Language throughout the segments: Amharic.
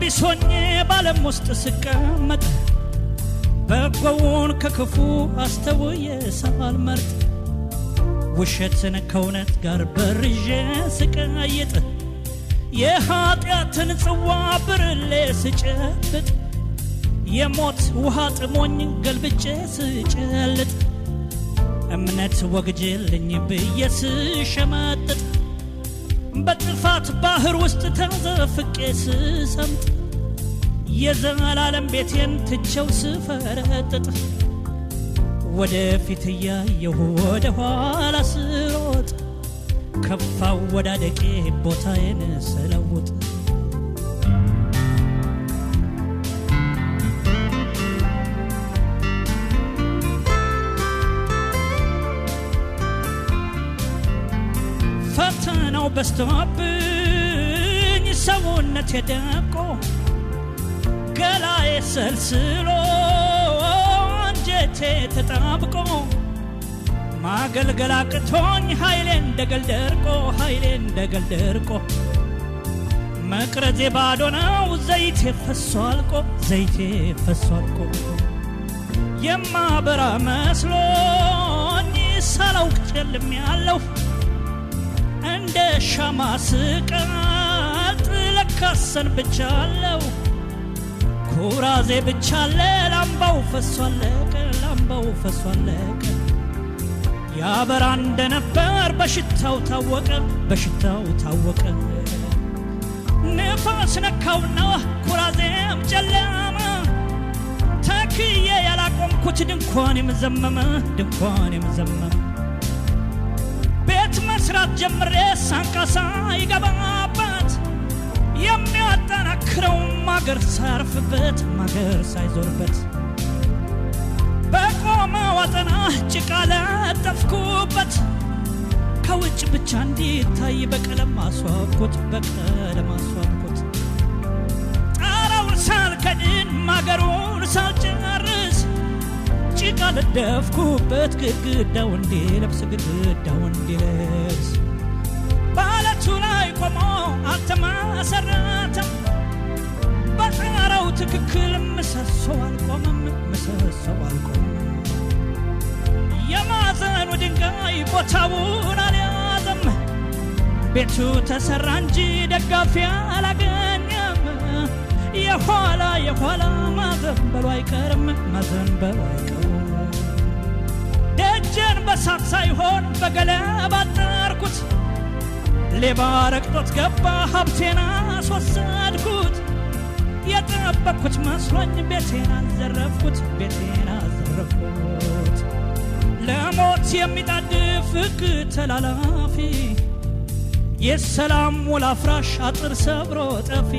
ቢሶኝ ባለም ውስጥ ስቀመጥ በጎውን ከክፉ አስተውዬ ሳልመርጥ ውሸትን ከእውነት ጋር በርዤ ስቀይጥ የኃጢአትን ጽዋ ብርሌ ስጨብጥ የሞት ውሃ ጥሞኝ ገልብጬ ስጨልጥ እምነት ወግጄልኝ ብዬ ስሸመጥጥ በጥፋት ባህር ውስጥ ተዘፍቄ ስሰምጥ የዘላለም ቤቴን ትቼው ስፈረጥጥ ወደፊት ያየሁ ወደ ኋላ ስሮጥ ከፋው ወዳደቄ ቦታዬን ስለውጥ ፈተናው በስተብኝ ሰውነቴ ደቆ ገላዬ ሰልስሎ አንጀቴ ተጣብቆ ማገልገል አቅቶኝ ኃይሌ እንደገል ደርቆ መቅረዜ ባዶ ነው ዘይቴ ፈሶ አልቆ የማበራ መስሎኝ ሳላውቅ ጨልሜያለሁ እንደ ሻማ ስቀልጥ ለካስ ሰንብቻለሁ ኩራዜ ብቻ ለላምባው ፈሶ አለቀ ያበራ እንደነበር በሽታው ታወቀ ንፋስ ነካውና ኩራዜም ጨለመ ተክዬ ያላቆምኩት ድንኳን የመዘመመ ቤት መስራት ጀምሬ ሳንቃሳ ይገባበት የሚያጠናክረው ማገር ሳይዞርበት በቆመ ወጠና ጭቃ ለጠፍኩበት ከውጭ ብቻ እንዲታይ በቀለም አስዋብኩት ጣራውን ሳልከድን ማገሩን ሳልጨርስ ጭቃ ለደፍኩበት ግድግዳው እንዲለብስ ባለቱ ላይ ቆሞ አልተመሰረተም በጣራው ትክክል ምሰሶ አልቆመም የማዕዘኑ ድንጋይ ቦታውን አልያዘም ቤቱ ተሰራ እንጂ ደጋፊ አላገኘም የኋላ ማዘንበሉ አይቀርም ደጀን በሳት ሳይሆን በገለባ አጠርኩት ሌባ ረግጦት ገባ ሀብቴን አስወሰድኩት የጠበቅኩት መስሎኝ ቤቴን አዘረፍኩት ለሞት የሚጣድፍ ሕግ ተላላፊ የሰላም ውል አፍራሽ አጥር ሰብሮ ጠፊ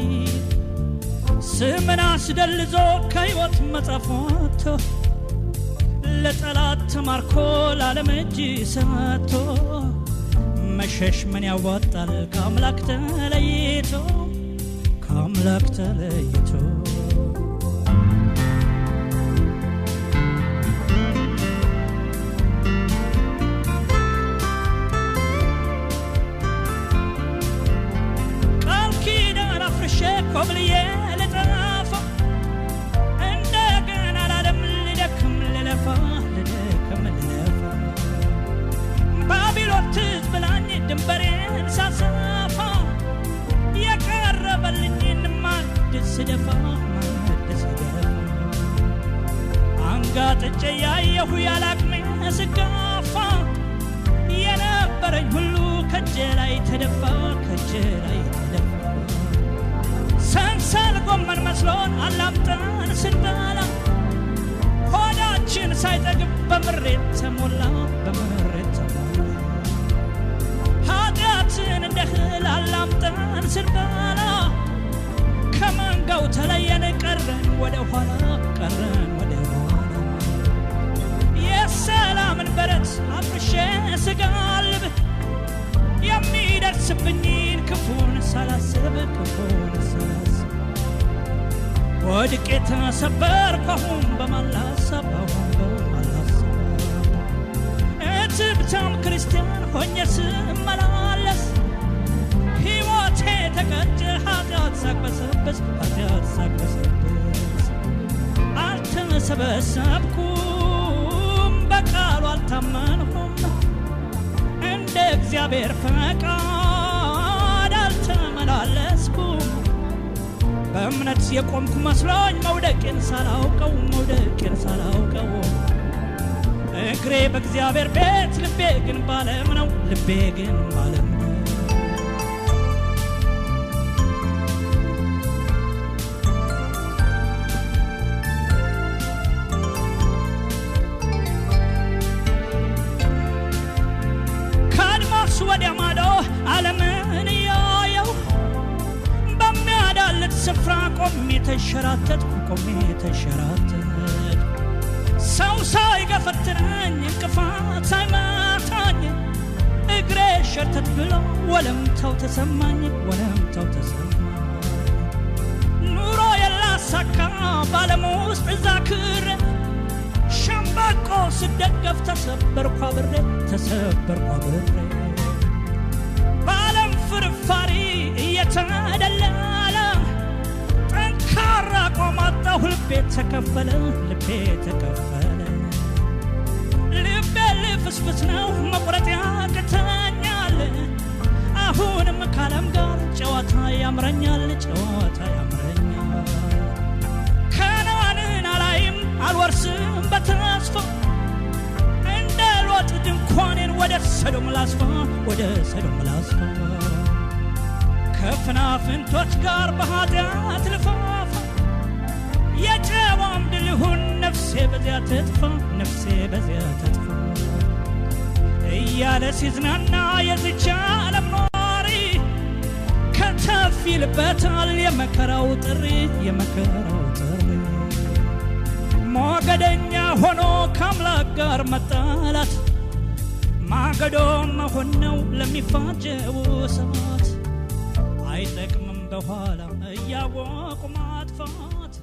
ስምን አስደልዞ ከሕይወት መጽሐፍ ወጥቶ ለጠላት ተማርኮ ለዓለም እጅ ሰጥቶ መሸሽ ምን ያዋጣል ከአምላክ ተለይቶ ቃል ኪዳን አፍርሼ ኮብልዬ ልጠፋ እንደገና ላለም ልደክም ልለፋ ባቢሎን ትዝ ብላኝ ድንበሬን ሳሰፋ የቀረበልኝን ማድስ ደፋ አንጋጥጬ ያየሁ ያላቅሜ ስጋፋ የነበረኝ ሁሉ ከእጄ ላይ ተደፋ ሰንሰል ጎመን መስሎን አላምጠን ስንበላ ሆዳችን ሳይጠግብ በምሬት ተሞላ ኃጢአትን እንደ እህል አላምጠን ስንበላ ከመንጋው ተለየን ቀረን ወደ ኋላ የሰላምን በረት አፍርሼ ስጋልብ የሚደርስብኝን ክፉን ሳላስብ ወድቄ ተሰበርኩ አሁን በማላሰብ እትብታም ክርስቲያን ሆኜ ስመላለስ ሕይወቴ ሞቴ ተቀጨ ኃጢአት ሳቅበሰበስ አልተሰበሰብኩም በቃሉ አልታመንኩም እንደ እግዚአብሔር ፈቃድ አልተመላለስኩም በእምነት የቆምኩ መስሎኝ መውደቄን ሳላውቀው እግሬ በእግዚአብሔር ቤት ልቤ ግን ባለም ነው ካድማስ ወዲያ ማዶ ዓለምን ያየው በሚያዳልጥ ስፍራ ቆሜ ተሸራተትኩ ሰው ሳይገፈትረኝ እንቅፋት ሳይመታኝ እግሬ ሸርተት ብሎ ወለምታው ተሰማኝ ኑሮ የላሳካ ባለም ውስጥ ዛክር ሸምበቆ ስደገፍ ተሰበርኩ አብሬ ባለም ፍርፋሪ እየተደለለ ጠንካራ ቆማጣሁ ልቤ ተከፈለ ልቤ ልፍስፍስ ነው መቁረጥ ያቅተኛል አሁንም ካለም ጋር ጨዋታ ያምረኛል ከነዓንን አላይም አልወርስም በተስፋ እንደ ሎጥ ድንኳኔን ወደ ሰዶም ላስፋ ከፍናፍንቶች ጋር በኃጢአት ልፋፋ የጨዋም ድልሁን ነፍሴ በዚያ ተጥፋ እያለ ሲዝናና የዚች ዓለም ኗሪ ከተፍ ይልበታል የመከራው ጥሪ ሞገደኛ ሆኖ ከአምላክ ጋር መጣላት ማገዶ መሆን ነው ለሚፋጀው እሳት አይጠቅምም በኋላ እያወቁ መጥፋት